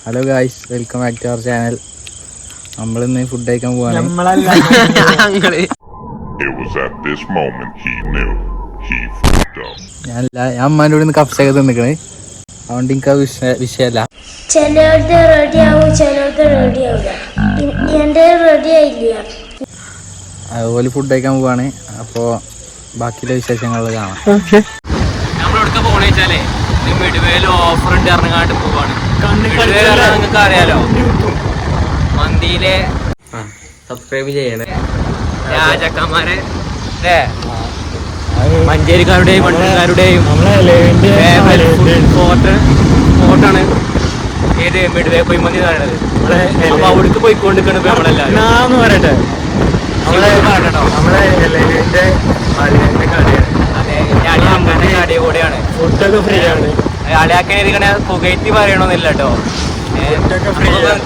Hello guys, welcome back to our channel. നമ്മളിന്ന് food കഴിക്കാൻ പോവാണ്. ഞാൻ അമ്മാൻ്റെ കൂടെ കപ്സൊക്കെ തിന്നിക്കണേ, അതുകൊണ്ട് എനിക്ക് വിഷയമല്ല. ചിലരുടെ റെഡി ആവും, ചിലരുടെ റെഡി ആവില്ല. എൻ്റെ റെഡി ആയില്ല. അതുപോലെ ഫുഡ് കഴിക്കാൻ പോവാണ്. അപ്പോൾ ബാക്കിയുള്ള വിശേഷങ്ങൾ കാണാം. നമ്മളെവിടൊക്കെ പോകണമെന്ന് വെച്ചാലേ മിഡ്വേയിൽ ഓഫർ ഉണ്ട് ഇറങ്ങാണ്ട് പോവാണ്. നിങ്ങൾക്ക് അറിയാലോ, മന്തിയിലെ സബ്സ്ക്രൈബ് ചെയ്യണേ രാജാക്കന്മാരെ അല്ലേ, മഞ്ചേരിക്കാരുടെയും മണ്ണൂർക്കാരുടെയും ഫോർട്ടാണ് ഏത് മിഡ്വേ പൊയ്മന്തി എന്ന് പറയുന്നത്. അപ്പൊ അവിടേക്ക് പോയിക്കൊണ്ടിരിക്കണം ഇപ്പൊ നമ്മളെല്ലാവരും. പറയട്ടെ, കട കൂടെയാണ്, ഫുഡൊക്കെ ഫ്രീ ആണ്. അളിയാക്കനെ പുകയറ്റി പറയണമെന്നില്ല കേട്ടോ.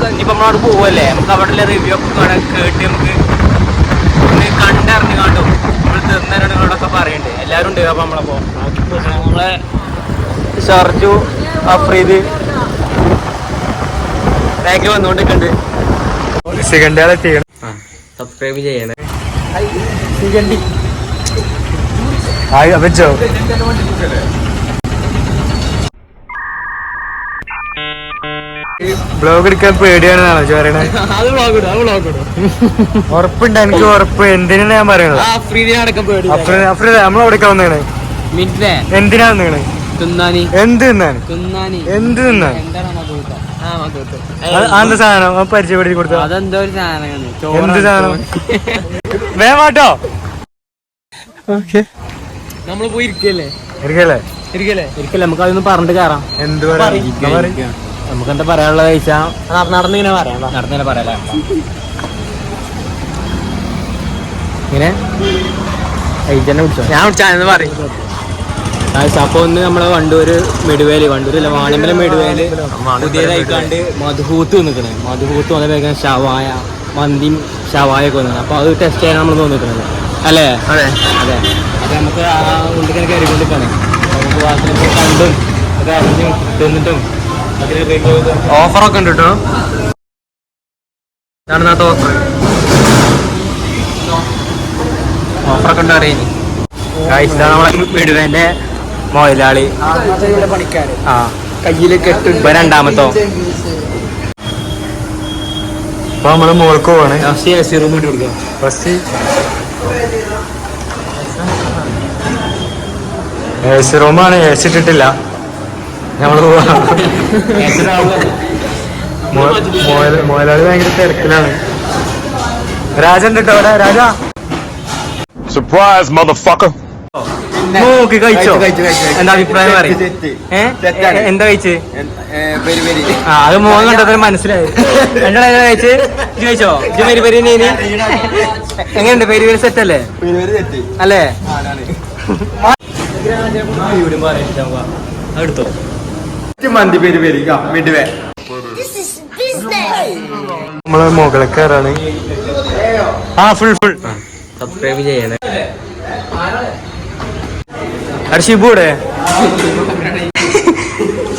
ഇനിയിപ്പോ നമ്മളവിടെ പോവല്ലേ, നമുക്ക് അവിടെ റിവ്യൂ ഒക്കെ കേട്ട് നമുക്ക് കണ്ടറിഞ്ഞു കണ്ടും നമ്മൾ തിന്നോടൊക്കെ പറയുന്നുണ്ട്. എല്ലാവരും ഉണ്ട്. അപ്പൊ നമ്മളപ്പോ നമ്മളെ ഷർജു അഫ്രീദ് ബാക്കിൽ വന്നുകൊണ്ടിരിക്കുന്നുണ്ട്. സബ്സ്ക്രൈബ് ചെയ്യണേ. വെച്ചോ ബ്ലോഗ് എടുക്കാൻ പേടിയാണെന്നാണോ ചോരണേ? ഉറപ്പുണ്ട്, എനിക്ക് ഉറപ്പ്. എന്തിനാണ് ഞാൻ പറയണത്? നമ്മളെവിടേക്കാ വന്നേണ്? എന്തിനാ വന്നേണ്? എന്ത് തിന്നാണ്? എന്ത് തിന്നാൻ? അതെന്താ സാധനം പരിചയപ്പെടുത്തി കൊടുത്തോ? അതെന്തോ ഒരു സാധനം. എന്ത് സാധനം? വേമാട്ടോ. നമ്മള് പോയി ഇരിക്കല്ലേ നമുക്ക് അതൊന്നും പറഞ്ഞിട്ട് കയറാം. എന്ത് നമുക്ക് എന്താ പറയാനുള്ളത് ചോദിച്ചാ നടന്നിങ്ങനെ പറയാം. നടന്നിങ്ങനെ പറയാലേ. ഇങ്ങനെ ഞാൻ വിളിച്ചാന്ന് പറയും. അപ്പൊ ഒന്ന് നമ്മളെ വണ്ടൂര് വണ്ടൂരല്ല, വാണിമല മെടുവേല് പുതിയതായിക്കാണ്ട് മധുഹൂത്ത് നിൽക്കണേ. മധുഹൂത്ത് വന്നപ്പോ ഷവായ മന്തിയും ഷവായൊക്കെ വന്നിട്ടുണ്ട്. അപ്പൊ അത് ടെസ്റ്റ് ചെയ്യാൻ നമ്മൾ തോന്നിക്കുന്നത് അല്ലേ? അതെ. അപ്പൊ നമുക്ക് ആ ഉള്ളിങ്ങനെ കയറിക്കൊണ്ടിരിക്കണേ. നമുക്ക് വാസനൊക്കെ കണ്ടും ഒക്കെ അറിഞ്ഞും തിന്നിട്ടും ഓഫറൊക്കെ ഉണ്ട് കേട്ടോ. ഇതാണ് ഓഫറൊക്കെ ഉണ്ട് അറിയാം. ഇതാണ് നമ്മളെ മെടുവേന്റെ മുതലാളി. ആ കയ്യില് കെട്ട് രണ്ടാമത്തോ. അപ്പൊ നമ്മള് മോൾക്ക് പോവാണ്. റൂം ഇട്ട് കൊടുക്കാം. AC റൂമാണ്. AC ഇട്ടിട്ടില്ല. നമ്മള് പോവാ. മുതലാളി ഭയങ്കര തിരക്കിലാണ്. രാജൻ കേട്ടോ അവിടെ. രാജ സർപ്രൈസ് മദർഫക്കർ. നോക്കി കഴിച്ചോ? എന്താ അഭിപ്രായം പറയും? എന്താ കഴിച്ച്? അത് മോൻ കണ്ടത് മനസ്സിലായി. എന്താ കഴിച്ച്? കഴിച്ചോ? പെരി പെരി എങ്ങനെയുണ്ട്? പെരി പെരി സെറ്റ് അല്ലേ? അല്ലേ? എടുത്തോ മന്തി പെരി പെരി മിഡ്വേ. നമ്മളെ മുകളിൽ കയറാണ്. ഫുൾ സബ്സ്ക്രൈബ് ചെയ്യണേ. ഷിബുടെ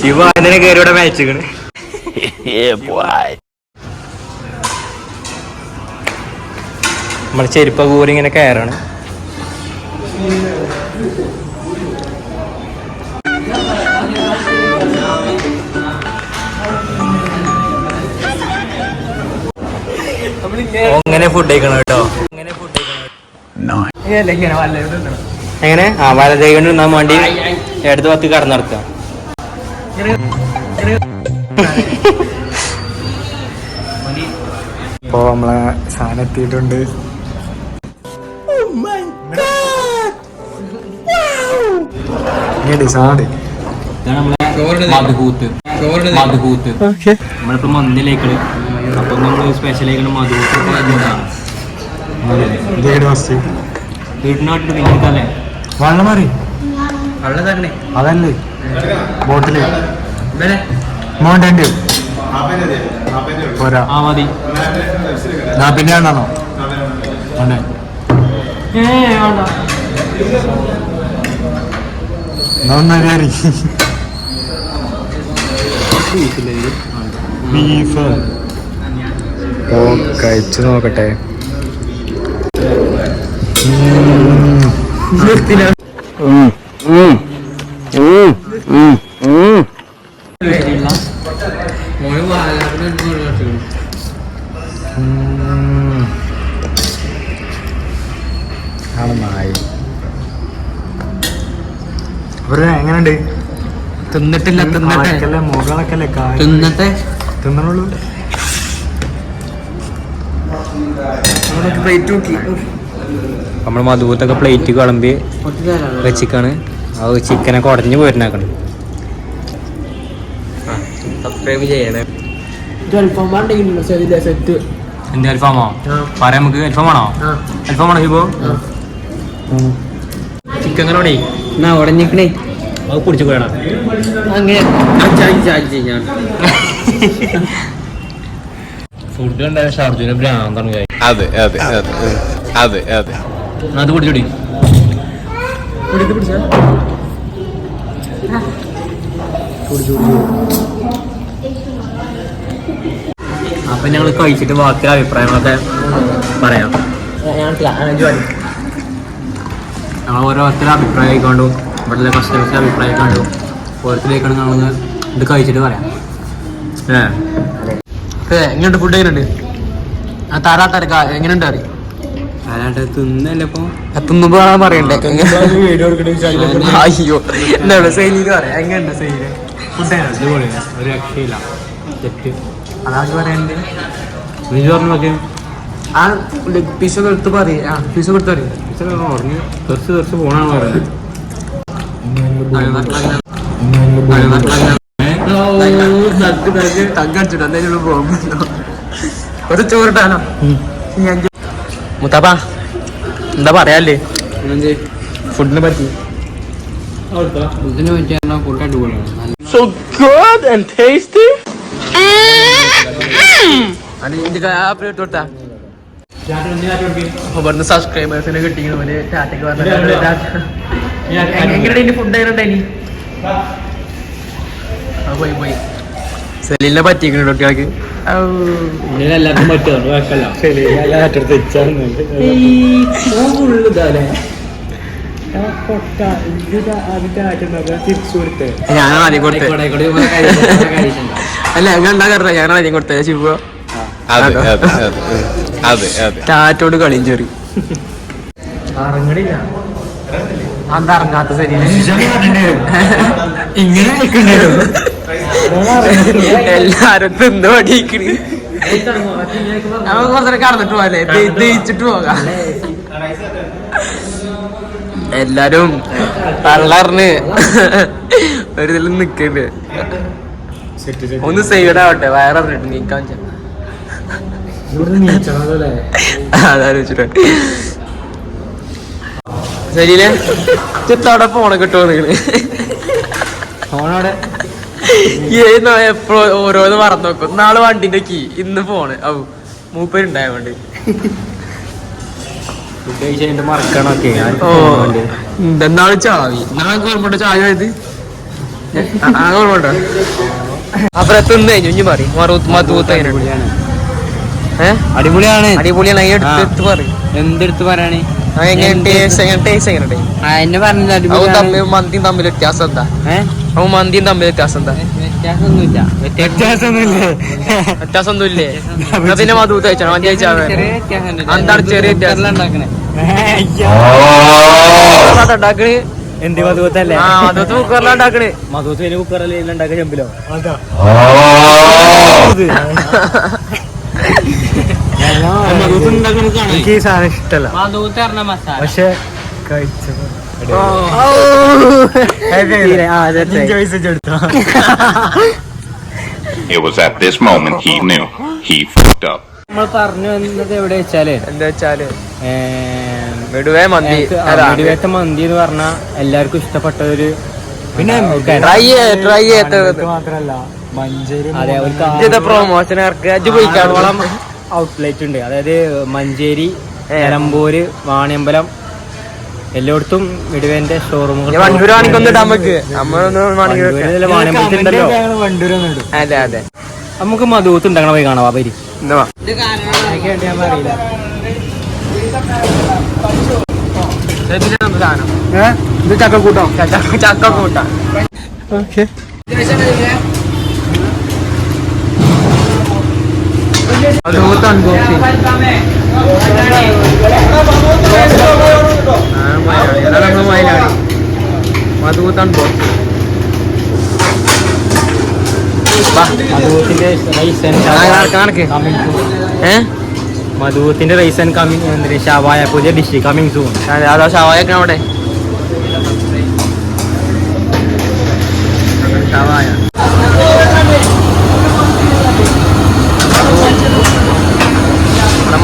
ശിവ അതിനെ കയറി ഇവിടെ മേച്ചിക്കണ്. നമ്മളെ ചെരുപ്പ കൂരി ഇങ്ങനെ കയറാണ്. അങ്ങനെ ഫുഡ് കഴിക്കണം കേട്ടോ. എങ്ങനെ വലതേ കൊണ്ട് തിന്നാൻ വേണ്ടി എടുത്ത് 10 കടന്നിറക്കാം. ഇപ്പൊ നമ്മളെ സാധനം എത്തിയിട്ടുണ്ട്. നമ്മളിപ്പോ മന്തിലേക്കള്. അപ്പൊ നമ്മള് സ്പെഷ്യലായിക്കണം മധുഹൂത്ത്. വീട്ടിനാട്ടിട്ട് പിന്നീട്ടല്ലേ വെള്ളം മാറി അതല്ലേ ബോട്ടില് മൗണ്ടൻ പോരാ. മതി. പിന്നെ വേണോ? ബീഫ്. ഓ കഴിച്ചു നോക്കട്ടെ. എങ്ങനെയുണ്ട്? തിന്നിട്ടില്ല, തിന്നട്ടെ. മുകളൊക്കെ തിന്നട്ടെ, തിന്നണുള്ളൂ. നമ്മൾ മധുത്തൊക്കെ പ്ലേറ്റ് കളമ്പി വെച്ചിക്കാണ്. അത് ചിക്കനൊക്കെ ഉടഞ്ഞു പോരുന്നാക്കണം. സബ്സ്ക്രൈബ് ചെയ്യണേ. എന്ത് അൽഫാമോ? പറയാം നമുക്ക്. അൽഫാമാണോ? അൽഫാമാണോ ഹിബോ? ചിക്കൻ കറോടെ ഉടഞ്ഞിക്കണേ. അത് കുടിച്ചു പോയണം. അങ്ങനെ ഫുഡ് ഉണ്ടായ ഷാർജുവിന് ഭ്രാന്താണ്. അതെ അതെ അതെ അതെ അതെ. അത് കുടിച്ചോടി. അപ്പൊ ഞങ്ങൾ കഴിച്ചിട്ട് ബാക്കി അഭിപ്രായങ്ങളൊക്കെ പറയാം. ഞങ്ങൾ ഓരോരുത്തരുടെ അഭിപ്രായം ആയിക്കൊണ്ടും ഇവിടുത്തെ കസ്റ്റമേഴ്സിന്റെ അഭിപ്രായം കണ്ടു ഓരോരുത്തരേക്കാണ് ഞങ്ങൾ ഇത് കഴിച്ചിട്ട് പറയാം. എങ്ങനെയുണ്ട് ഫുഡ്? എങ്ങനെയുണ്ട്? താരാട്ടരക്ക എങ്ങനെയുണ്ട് അറിയാം? താരാട്ട തിന്നല്ലേ ഇപ്പൊ തിന്നുമ്പോ പറയണ്ടേ? അയ്യോ എന്താണ് സൈലിക്ക് പറയാം. എങ്ങനെയുണ്ട് സൈല്? ഫുഡ് അടിപൊളിയാണ്, ഒരു രക്ഷയില്ല. തെറ്റ് അതാണ് പറയണ്ടേ? നീ പറഞ്ഞു നോക്കിയ ആ പീസൊക്കെ എടുത്ത് പറയാ. പീസൊക്കെ എടുത്ത് പറയും. പീസൊക്കെ ഉറങ്ങി തെറിച്ച് തെറിച്ച് പോണാണ് പറയുന്നത്. ഒരു ചോറിട്ടാനോ മുത്താപ്പ എന്താ പറയാല്ലേ ഫുഡിനെ പറ്റി? ഫുഡിനെ പറ്റി ഫുഡ് അടിപൊളിയാണ്. So good and tasty. ഇവിടുന്ന് സബ്സ്ക്രൈബേഴ്സിനെ കിട്ടിക്കണ ടാറ്റക്ക് എങ്ങനെയുണ്ട് ഫുഡ്? എങ്ങനെയുണ്ടായി? പോയി പോയി സെലീലിനെ പറ്റിക്കണ കുട്ടികൾക്ക് എല്ലാവർക്കും ഞാൻ ആദ്യം കൊടുത്തേ. അല്ല ഉണ്ടാകാറില്ല, ഞാൻ ആദ്യം കൊടുത്തേ. ശിവ ടാറ്റോട് കളിയും ചെറി ഇറങ്ങണില്ല. അന്താ ഇറങ്ങാത്ത ശരി ഇങ്ങനെ എല്ലാരും തിന്ന് പടിയിക്കണ്. നമുക്ക് കുറച്ചൊക്കെ കടന്നിട്ട് പോകാല്ലേ, ദഹിച്ചിട്ട് പോകാം. എല്ലാരും തള്ളറിന് ഒരു ഇതിൽ നിക്കണ്ട്. ഒന്ന് സൈഡാവട്ടെ, വയറിട്ട് നീക്കാൻ അതാലോചിച്ചിട്ട് ശരിയില്ലേ ചിത്തോടെ ഫോണ് കിട്ടുമോ? ഫോണോടെ എപ്പോഴും ഓരോന്ന് മറന്നു നോക്കും. നാളെ വണ്ടിന്റെ കീ, ഇന്ന് ഫോണ്. ഔ മൂപ്പരുണ്ടായ വേണ്ടി മറക്കണൊക്കെ. ഓ എന്തെന്നാള് ചാവി ഓർമ്മ ചായ ആയത് ഓർമ്മ. അപ്പുറം തിന്നു കഴിഞ്ഞു ഇനി മാറി മധുത്ത് അടിപൊളിയാണ്. അടിപൊളിയാണ്. എടുത്ത് പറയും. എന്തെടുത്ത് പറയാണേ? മന്തിയും തമ്മിൽ വ്യത്യാസം എന്താ? മന്തിയും തമ്മിൽ വ്യത്യാസം എന്താ? വ്യത്യാസമൊന്നുമില്ലേ? പിന്നെ മധുത്ത് കഴിച്ചാണ് മന്തി കഴിച്ചാൽ എന്താണ് ചെറിയ വ്യത്യാസം ഉണ്ടാക്കണ്? എന്ത് മധുത്തല്ലേ? മധുത്ത് കുക്കറിലാണ് ഉണ്ടാക്കണ്. മധുത്ത് വലിയ കുക്കറല്ലേ ഉണ്ടാക്കുക? ചെമ്പിലോ? എനിക്ക് ഈ സാധനം ഇഷ്ടല്ല, പക്ഷെ കഴിച്ചപ്പോ It was at this moment he knew he fucked up. നമ്മൾ പറഞ്ഞു വന്നത് എവിടെ വെച്ചാല് എന്താ വെച്ചാല് വെടിവേറ്റ മന്തി എന്ന് പറഞ്ഞാൽ എല്ലാവർക്കും ഇഷ്ടപ്പെട്ട ഒരു, പിന്നെ മാത്രല്ല മഞ്ചേരി പ്രൊമോഷൻ ഔട്ട്ലെറ്റ് ഉണ്ട്. അതായത് മഞ്ചേരി, നിലമ്പൂര്, വാണിയമ്പലം എല്ലായിടത്തും വെടിവേന്റെ ഷോറൂമുകൾ. വണ്ടൂരാണിക്കൊന്നിട്ട് നമുക്ക് വാണിയമ്പലത്തിലുണ്ടല്ലോ. വണ്ടൂരൊന്നും ഇടും. അതെ അതെ. നമുക്ക് മധുഹൂത്ത് ഉണ്ടാക്കണ പോയി കാണാം വരി എന്താ ഇത് ചക്കക്കൂട്ടോ ചക്കൂട്ട ഓക്കെ മധുഹൂത്ത് അൺബോക്സിങ് നമ്മൾ മയിലാണ് മധുഹൂത്ത് അൺബോക്സിങ് മധുഹൂത്തിന്റെ മധുഹൂത്തിന്റെ റൈസ് ആൻഡ് കമ്മിങ് ഷവായ പുതിയ ഡിഷ് കമ്മിങ് സൂൺ. അതാ ഷവായൊക്കെ അവിടെ ഷവായ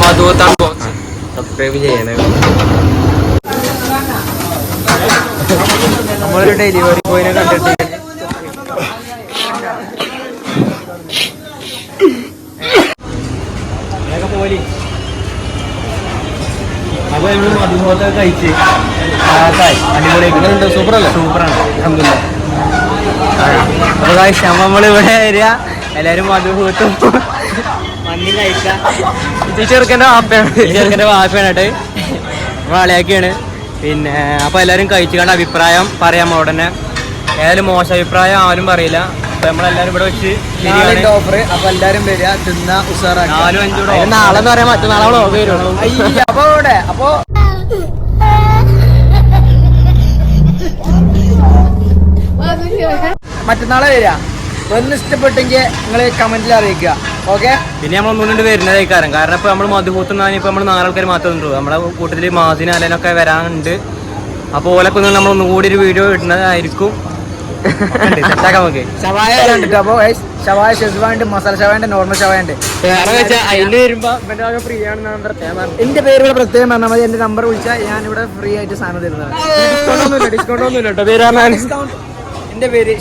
മധുഹൂത്ത് അൺബോക്സിങ് സബ്സ്ക്രൈബ് ചെയ്യണേ. നമ്മളൊരു ഡെലിവറി ബോയിനെ കണ്ടിട്ട് അപ്പൊ നമ്മള് മധുഹൂത്തൊക്കെ കഴിച്ച് അടിപൊളിയായിട്ട് സൂപ്പറല്ലേ? സൂപ്പറാണ്. അപ്പൊ നമ്മളിവിടെ വരിക എല്ലാരും മധുഹൂത്തും മന്തി കഴിക്കാം. ചെറുക്കൻ്റെ വാപ്പയാണ് ചെറുക്കൻ്റെ വാപ്പയാണ് കേട്ട് വാളയാക്കിയാണ്. പിന്നെ അപ്പൊ എല്ലാരും കഴിച്ചു കണ്ട അഭിപ്രായം പറയാം ഉടനെ. ഏതായാലും മോശം അഭിപ്രായം ആരും പറയില്ല. അപ്പൊ നമ്മളെല്ലാരും ഇവിടെ വെച്ച് ഓഫർ. അപ്പൊ എല്ലാരും വരിക തിന്ന ഉഷാറാക്കി. 4-5 നാളെ എന്ന് പറയാൻ മറ്റന്നാളെ വരും. അപ്പൊ മറ്റന്നാളെ വരിക. ഒന്ന് ഇഷ്ടപ്പെട്ടെങ്കിൽ നിങ്ങൾ കമന്റിൽ അറിയിക്കുക. ഓക്കെ. പിന്നെ നമ്മൾ ഒന്നുകൊണ്ട് വരുന്നത് കാരണം ഇപ്പൊ നമ്മൾ മധുഹൂത്ത് ഇപ്പൊ നമ്മൾ 4 ആൾക്കാർ മാത്രമേ ഉള്ളൂ. നമ്മളെ കൂട്ടത്തില് മാസിന് അലനൊക്കെ വരാനുണ്ട്. അപ്പൊ ഓലൊക്കെ നമ്മൾ ഒന്നുകൂടി ഒരു വീഡിയോ ഇടുന്നതായിരിക്കും. സെറ്റാക്കാം നമുക്ക്. ഷവായ കണ്ടിട്ട് അപ്പൊ ഷവായ ഷെസ്വാണ്ട് മസാല ഷവായുണ്ട് നോർമൽ ഷവായുണ്ട്. അതിന് വരുമ്പോ ഫ്രീ ആണെന്ന് എന്റെ പേര് ഇവിടെ പ്രത്യേകം പറഞ്ഞാൽ മതി. എന്റെ നമ്പർ വിളിച്ചാൽ ഞാൻ ഇവിടെ ഫ്രീ ആയിട്ട് സാധനം തരുന്നതാണ്. ഡിസ്കൗണ്ട് ഒന്നുമില്ല കേട്ടോ. പേരാണ് എന്റെ പേര്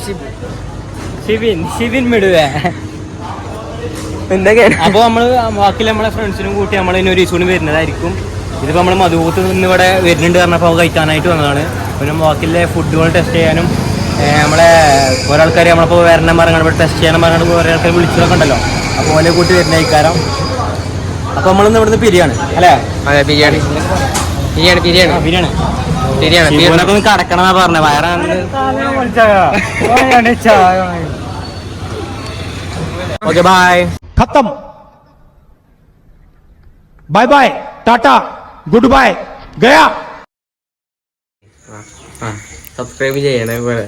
ഷിബിൻ മിടുവേ. അപ്പൊ നമ്മള് ബാക്കി നമ്മളെ ഫ്രണ്ട്സിനും കൂട്ടി നമ്മൾ ഇനി ഒരു ഇഷ്യൂന് വരുന്നതായിരിക്കും. ഇതിപ്പോ നമ്മള് മധുഹൂത്ത് ഇന്ന് ഇവിടെ വരുന്നുണ്ട് പറഞ്ഞപ്പോ കഴിക്കാനായിട്ട് വന്നതാണ്. പിന്നെ ബാക്കിലെ ഫുഡുകൾ ടെസ്റ്റ് ചെയ്യാനും നമ്മളെ ഓരോ ആൾക്കാർ നമ്മളിപ്പോൾ വരണം പറഞ്ഞാൽ ഇവിടെ ടെസ്റ്റ് ചെയ്യാനും പറഞ്ഞാൽ ഓരോ ആൾക്കാർ വിളിച്ചതൊക്കെ ഉണ്ടല്ലോ. അപ്പോൾ ഓലെ കൂട്ടി വരുന്ന ഇക്കാരം. അപ്പൊ നമ്മളിന്ന് ഇവിടുന്ന് പിരിയാണ് അല്ലേ? അതെ, ബിരിയാണി ഒന്ന് കടക്കണമെന്നാ പറഞ്ഞ വയറാണ്. Okay bye. खत्म bye bye tata good bye गया. സബ്സ്ക്രൈബ് ചെയ്യണേ പോലെ